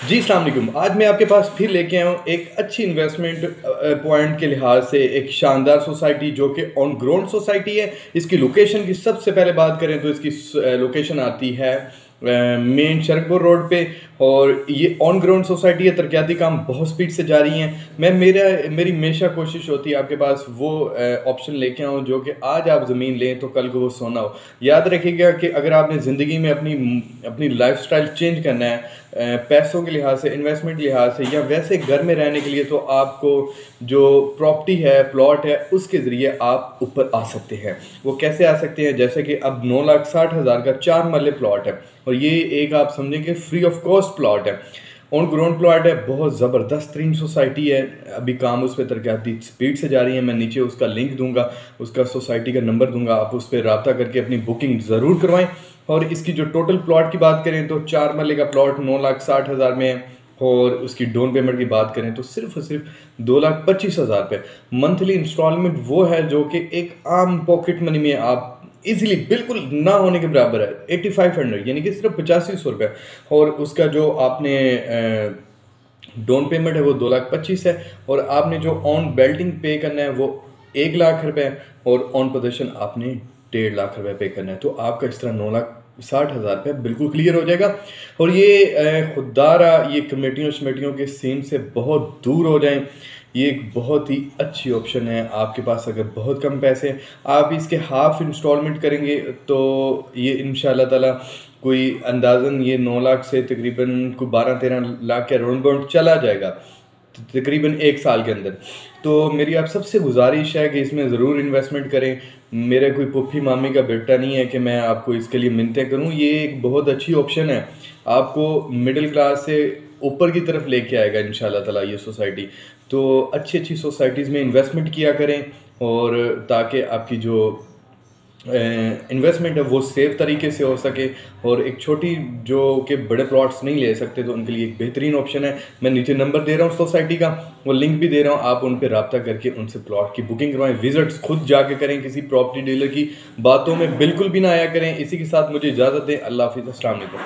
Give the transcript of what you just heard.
जी, अस्सलाम वालेकुम। आज मैं आपके पास फिर लेके आया हूँ एक अच्छी इन्वेस्टमेंट पॉइंट के लिहाज से एक शानदार सोसाइटी जो कि ऑन ग्राउंड सोसाइटी है। इसकी लोकेशन की सबसे पहले बात करें तो इसकी लोकेशन आती है मेन शरकपुर रोड पे और ये ऑन ग्राउंड सोसाइटी है। तरक्याती काम बहुत स्पीड से जारी हैं। मेरी हमेशा कोशिश होती है आपके पास वो ऑप्शन लेके आऊँ जो कि आज आप ज़मीन लें तो कल को वो सोना हो। याद रखिएगा कि अगर आपने ज़िंदगी में अपनी अपनी लाइफस्टाइल चेंज करना है पैसों के लिहाज से, इन्वेस्टमेंट के लिहाज से या वैसे घर में रहने के लिए, तो आपको जो प्रॉपर्टी है, प्लॉट है, उसके ज़रिए आप ऊपर आ सकते हैं। वो कैसे आ सकते हैं? जैसे कि अब 9,60,000 का 4 मरले प्लॉट है और ये एक आप समझें कि फ्री ऑफ कॉस्ट प्लॉट है, ऑन ग्राउंड प्लॉट है। बहुत ज़बरदस्त तरीन सोसाइटी है। अभी काम उस पर तरक्याती स्पीड से जा रही है। मैं नीचे उसका लिंक दूंगा, उसका सोसाइटी का नंबर दूंगा, आप उस पर रब्ता करके अपनी बुकिंग ज़रूर करवाएं। और इसकी जो टोटल प्लॉट की बात करें तो 4 मरले का प्लॉट 9,60,000 में है और उसकी डाउन पेमेंट की बात करें तो सिर्फ और सिर्फ 2,25,000 रुपये। मंथली इंस्टॉलमेंट वो है जो कि एक आम पॉकेट मनी में आप इजीली, बिल्कुल ना होने के बराबर है, 8500 यानी कि सिर्फ 8500 रुपये। और उसका जो आपने डाउन पेमेंट है वो 2,25,000 है और आपने जो ऑन बेल्टिंग पे करना है वो 1,00,000 रुपये और ऑन पोजेशन आपने 1,50,000 रुपये पे करना है। तो आपका इस तरह 9,60,000 रुपये बिल्कुल क्लियर हो जाएगा। और ये खुदारा ये कमेटियों शमेटियों के सीन से बहुत दूर हो जाएं। ये एक बहुत ही अच्छी ऑप्शन है। आपके पास अगर बहुत कम पैसे हैं, आप इसके हाफ इंस्टॉलमेंट करेंगे तो ये इंशाल्लाह ताला कोई अंदाज़न ये 9 लाख से तकरीबन को 12-13 लाख के राउंड बाउंड चला जाएगा तकरीबन एक साल के अंदर। तो मेरी आप सबसे गुजारिश है कि इसमें ज़रूर इन्वेस्टमेंट करें। मेरे कोई पुप्पी मामी का बेटा नहीं है कि मैं आपको इसके लिए मिन्नतें करूं। ये एक बहुत अच्छी ऑप्शन है, आपको मिडिल क्लास से ऊपर की तरफ लेके आएगा इंशाल्लाह ताला ये सोसाइटी। तो अच्छी अच्छी सोसाइटीज़ में इन्वेस्टमेंट किया करें और ताकि आपकी जो इन्वेस्टमेंट है वो सेफ तरीके से हो सके। और एक छोटी जो कि बड़े प्लॉट्स नहीं ले सकते तो उनके लिए एक बेहतरीन ऑप्शन है। मैं नीचे नंबर दे रहा हूँ सोसाइटी का, वो लिंक भी दे रहा हूँ, आप उन पर रब्ता करके उनसे प्लॉट की बुकिंग करवाएं। विजिट्स खुद जाके करें, किसी प्रॉपर्टी डीलर की बातों में बिल्कुल भी ना आया करें। इसी के साथ मुझे इजाज़त दें। अल्लाह हाफिज़, अस्सलाम वालेकुम।